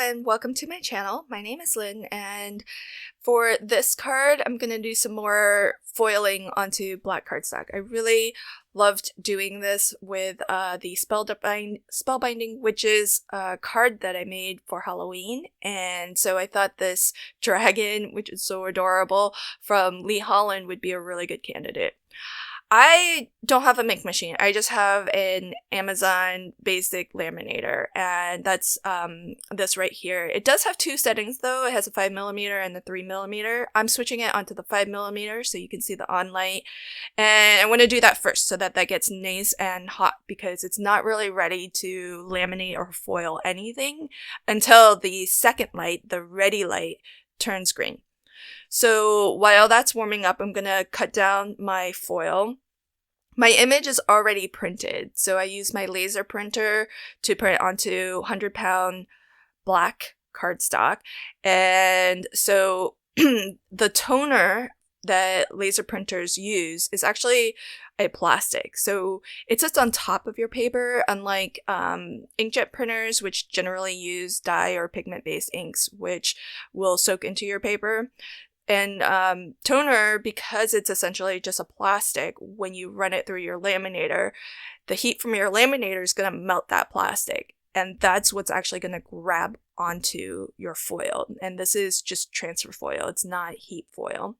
and welcome to my channel. My name is Lynn, and for this card, I'm going to do some more foiling onto black cardstock. I really loved doing this with the Spellbinding Witches card that I made for Halloween, and so I thought this dragon, which is so adorable, from Holland would be a really good candidate. I don't have a make machine. I just have an Amazon basic laminator, and that's this right here. It does have two settings though. It has a 5mm and a 3mm. I'm switching it onto the 5mm so you can see the on light. And I want to do that first so that gets nice and hot, because it's not really ready to laminate or foil anything until the second light, the ready light, turns green. So while that's warming up, I'm going to cut down my foil. My image is already printed, so I use my laser printer to print onto 100-pound black cardstock. And so the toner that laser printers use is actually a plastic. So it sits on top of your paper, unlike inkjet printers, which generally use dye or pigment-based inks, which will soak into your paper. And toner, because it's essentially just a plastic, when you run it through your laminator, the heat from your laminator is going to melt that plastic. And that's what's actually going to grab onto your foil. And this is just transfer foil. It's not heat foil.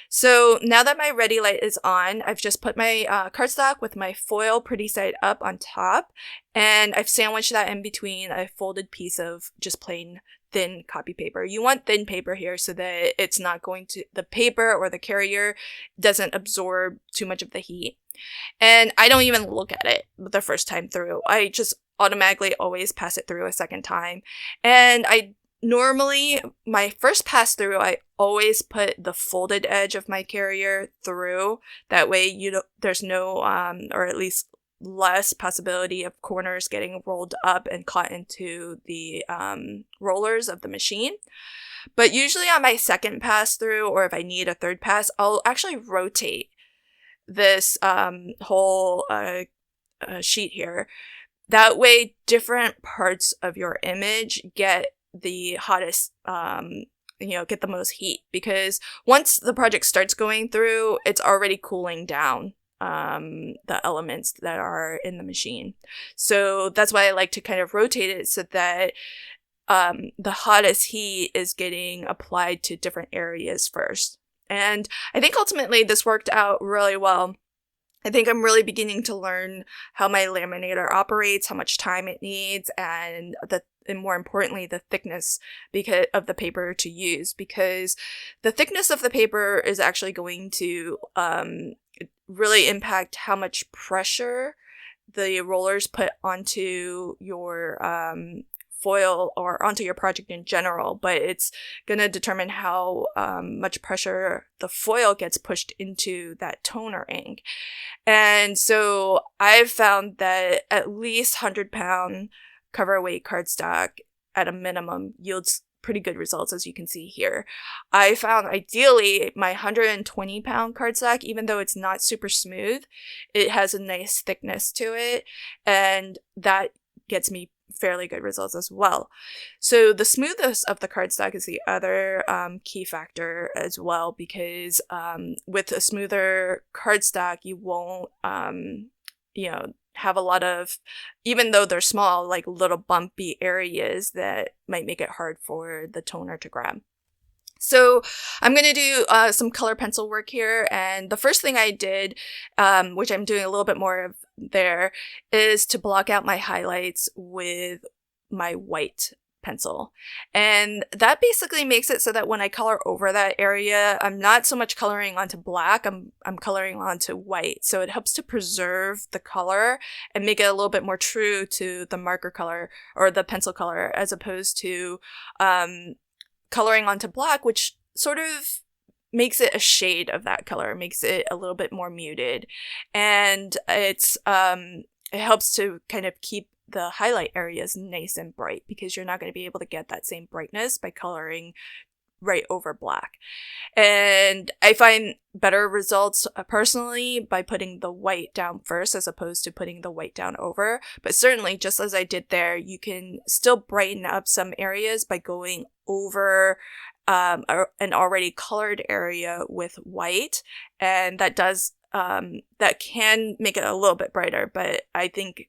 So now that my ready light is on, I've just put my cardstock with my foil pretty side up on top. And I've sandwiched that in between a folded piece of just plain thin copy paper. You want thin paper here so that it's not going to, the paper or the carrier doesn't absorb too much of the heat. And I don't even look at it the first time through. I just automatically always pass it through a second time. And I normally, my first pass through, I always put the folded edge of my carrier through. That way there's no, or at least less possibility of corners getting rolled up and caught into the rollers of the machine. But usually on my second pass through, or if I need a third pass, I'll actually rotate this whole sheet here. That way different parts of your image get the hottest, get the most heat, because once the project starts going through, it's already cooling down the elements that are in the machine. So that's why I like to kind of rotate it so that the hottest heat is getting applied to different areas first. And I think ultimately this worked out really well. I think I'm really beginning to learn how my laminator operates, how much time it needs, and more importantly, the thickness of the paper to use, because the thickness of the paper is actually going to really impact how much pressure the rollers put onto your foil or onto your project in general, but it's going to determine how much pressure the foil gets pushed into that toner ink. And so I've found that at least 100-pound cover weight cardstock at a minimum yields pretty good results, as you can see here. I found ideally my 120-pound cardstock, even though it's not super smooth, it has a nice thickness to it, and that gets me fairly good results as well. So the smoothness of the cardstock is the other key factor as well, because with a smoother cardstock, you won't have a lot of, even though they're small, like little bumpy areas that might make it hard for the toner to grab. So I'm going to do some color pencil work here, and the first thing I did, which I'm doing a little bit more of there, is to block out my highlights with my white pencil. And that basically makes it so that when I color over that area, I'm not so much coloring onto black, I'm coloring onto white. So it helps to preserve the color and make it a little bit more true to the marker color or the pencil color, as opposed to coloring onto black, which sort of makes it a shade of that color, makes it a little bit more muted. And it helps to kind of keep the highlight areas nice and bright, because you're not going to be able to get that same brightness by coloring right over black. And I find better results personally by putting the white down first as opposed to putting the white down over. But certainly, just as I did there, you can still brighten up some areas by going over an already colored area with white. And that does that can make it a little bit brighter, but I think,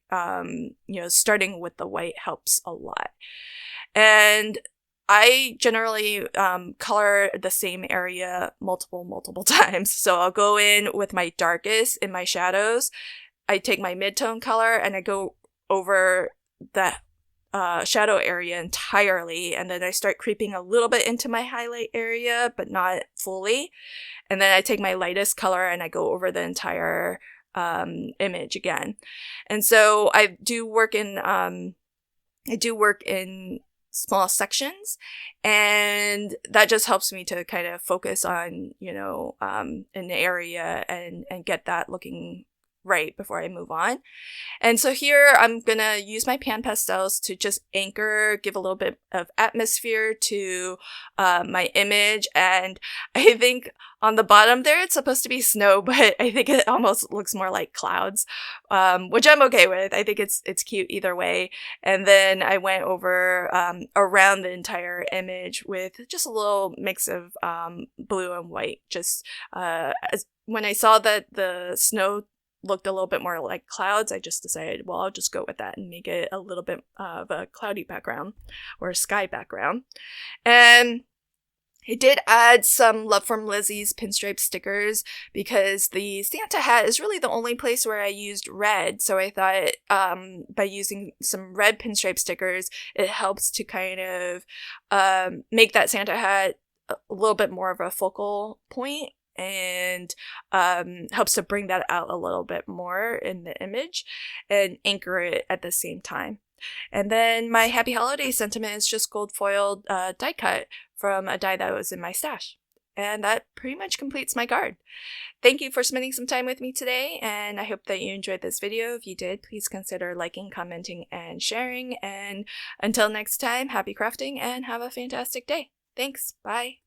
starting with the white helps a lot. And I generally color the same area multiple times. So I'll go in with my darkest in my shadows. I take my mid-tone color and I go over that shadow area entirely, and then I start creeping a little bit into my highlight area, but not fully. And then I take my lightest color and I go over the entire image again. And so I do work in small sections, and that just helps me to kind of focus on, an area and get that looking right before I move on. And so here I'm gonna use my pan pastels to just anchor, give a little bit of atmosphere to my image. And I think on the bottom there it's supposed to be snow, but I think it almost looks more like clouds, which I'm okay with. I think it's cute either way. And then I went over around the entire image with just a little mix of blue and white. Just when I saw that the snow looked a little bit more like clouds, I just decided, well, I'll just go with that and make it a little bit of a cloudy background or a sky background. And I did add some Love from Lizzie's pinstripe stickers because the Santa hat is really the only place where I used red. So I thought by using some red pinstripe stickers, it helps to kind of make that Santa hat a little bit more of a focal point, and helps to bring that out a little bit more in the image and anchor it at the same time. And then my Happy Holiday sentiment is just gold foiled die cut from a die that was in my stash. And that pretty much completes my card. Thank you for spending some time with me today, and I hope that you enjoyed this video. If you did, please consider liking, commenting, and sharing. And until next time, happy crafting and have a fantastic day. Thanks. Bye.